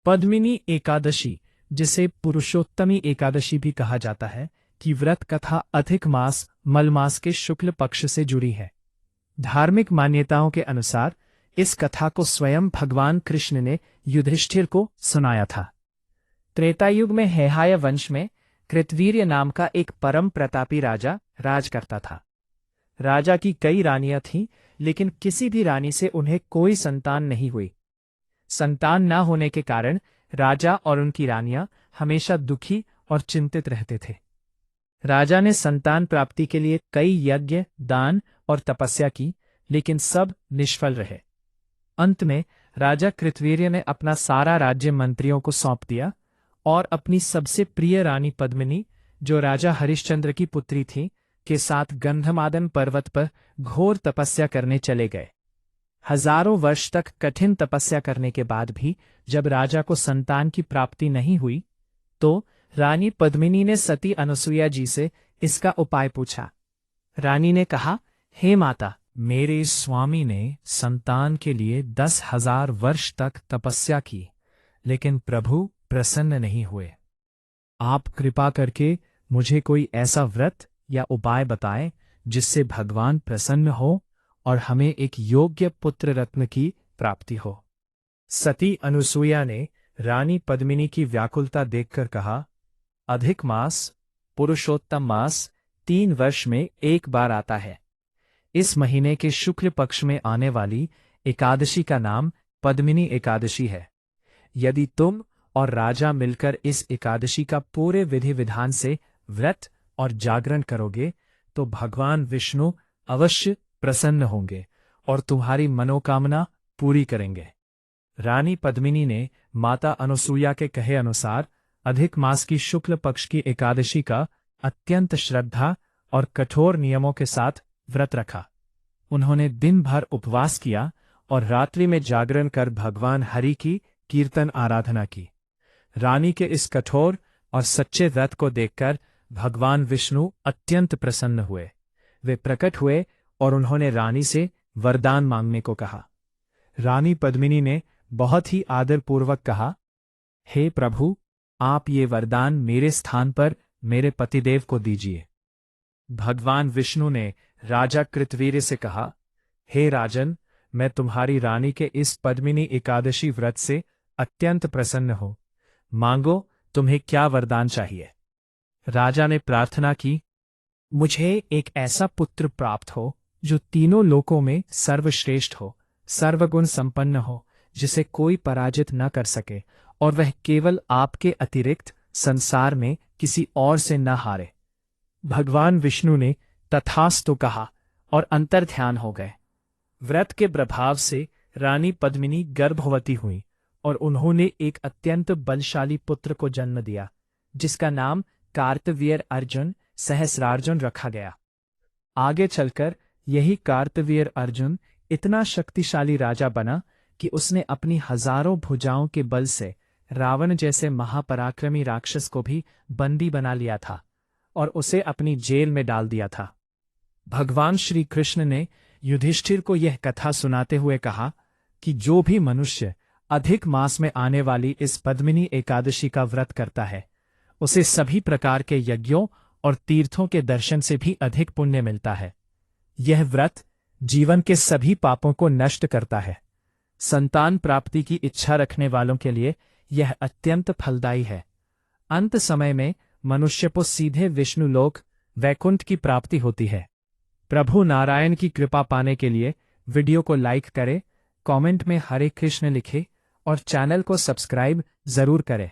पद्मिनी एकादशी, जिसे पुरुषोत्तमी एकादशी भी कहा जाता है, की व्रत कथा अधिक मास मलमास के शुक्ल पक्ष से जुड़ी है। धार्मिक मान्यताओं के अनुसार इस कथा को स्वयं भगवान कृष्ण ने युधिष्ठिर को सुनाया था। त्रेता युग में हेहाय वंश में कृतवीर्य नाम का एक परम प्रतापी राजा राज करता था। राजा की कई रानियां थीं, लेकिन किसी भी रानी से उन्हें कोई संतान नहीं हुई। संतान न होने के कारण राजा और उनकी रानियां हमेशा दुखी और चिंतित रहते थे। राजा ने संतान प्राप्ति के लिए कई यज्ञ, दान और तपस्या की, लेकिन सब निष्फल रहे। अंत में राजा कृतवीर्य ने अपना सारा राज्य मंत्रियों को सौंप दिया और अपनी सबसे प्रिय रानी पद्मिनी, जो राजा हरिश्चंद्र की पुत्री थी, के साथ गंधमादन पर्वत पर घोर तपस्या करने चले गए। हजारों वर्ष तक कठिन तपस्या करने के बाद भी जब राजा को संतान की प्राप्ति नहीं हुई, तो रानी पद्मिनी ने सती अनुसुईया जी से इसका उपाय पूछा। रानी ने कहा, हे माता, मेरे स्वामी ने संतान के लिए 10,000 वर्ष तक तपस्या की, लेकिन प्रभु प्रसन्न नहीं हुए। आप कृपा करके मुझे कोई ऐसा व्रत या उपाय बताएं जिससे भगवान प्रसन्न हो और हमें एक योग्य पुत्र रत्न की प्राप्ति हो। सती अनुसुईया ने रानी पद्मिनी की व्याकुलता देखकर कहा, अधिक मास, पुरुषोत्तम मास 3 वर्ष में एक बार आता है। इस महीने के शुक्ल पक्ष में आने वाली एकादशी का नाम पद्मिनी एकादशी है। यदि तुम और राजा मिलकर इस एकादशी का पूरे विधि विधान से व्रत और जागरण करोगे तो भगवान विष्णु अवश्य प्रसन्न होंगे और तुम्हारी मनोकामना पूरी करेंगे। रानी पद्मिनी ने माता अनुसुईया के कहे अनुसार अधिक मास की शुक्ल पक्ष की एकादशी का अत्यंत श्रद्धा और कठोर नियमों के साथ व्रत रखा। उन्होंने दिन भर उपवास किया और रात्रि में जागरण कर भगवान हरि की कीर्तन आराधना की। रानी के इस कठोर और सच्चे व्रत को देखकर भगवान विष्णु अत्यंत प्रसन्न हुए। वे प्रकट हुए और उन्होंने रानी से वरदान मांगने को कहा। रानी पद्मिनी ने बहुत ही आदरपूर्वक कहा, हे प्रभु, आप ये वरदान मेरे स्थान पर मेरे पतिदेव को दीजिए। भगवान विष्णु ने राजा कृतवीर्य से कहा, हे राजन, मैं तुम्हारी रानी के इस पद्मिनी एकादशी व्रत से अत्यंत प्रसन्न हूं। मांगो, तुम्हें क्या वरदान चाहिए। राजा ने प्रार्थना की, मुझे एक ऐसा पुत्र प्राप्त हो जो तीनों लोकों में सर्वश्रेष्ठ हो, सर्वगुण संपन्न हो, जिसे कोई पराजित न कर सके, और वह केवल आपके अतिरिक्त संसार में किसी और से न हारे। भगवान विष्णु ने तथास्तु कहा और अंतर्ध्यान हो गए। व्रत के प्रभाव से रानी पद्मिनी गर्भवती हुई और उन्होंने एक अत्यंत बलशाली पुत्र को जन्म दिया, जिसका नाम कार्तवीर्य अर्जुन सहस्रार्जुन रखा गया। आगे चलकर यही कार्तवीर्य अर्जुन इतना शक्तिशाली राजा बना कि उसने अपनी हजारों भुजाओं के बल से रावण जैसे महापराक्रमी राक्षस को भी बंदी बना लिया था और उसे अपनी जेल में डाल दिया था। भगवान श्री कृष्ण ने युधिष्ठिर को यह कथा सुनाते हुए कहा कि जो भी मनुष्य अधिक मास में आने वाली इस पद्मिनी एकादशी का व्रत करता है, उसे सभी प्रकार के यज्ञों और तीर्थों के दर्शन से भी अधिक पुण्य मिलता है। यह व्रत जीवन के सभी पापों को नष्ट करता है। संतान प्राप्ति की इच्छा रखने वालों के लिए यह अत्यंत फलदायी है। अंत समय में मनुष्य को सीधे विष्णु लोक वैकुंठ की प्राप्ति होती है। प्रभु नारायण की कृपा पाने के लिए वीडियो को लाइक करें, कमेंट में हरे कृष्ण लिखें और चैनल को सब्सक्राइब जरूर करें।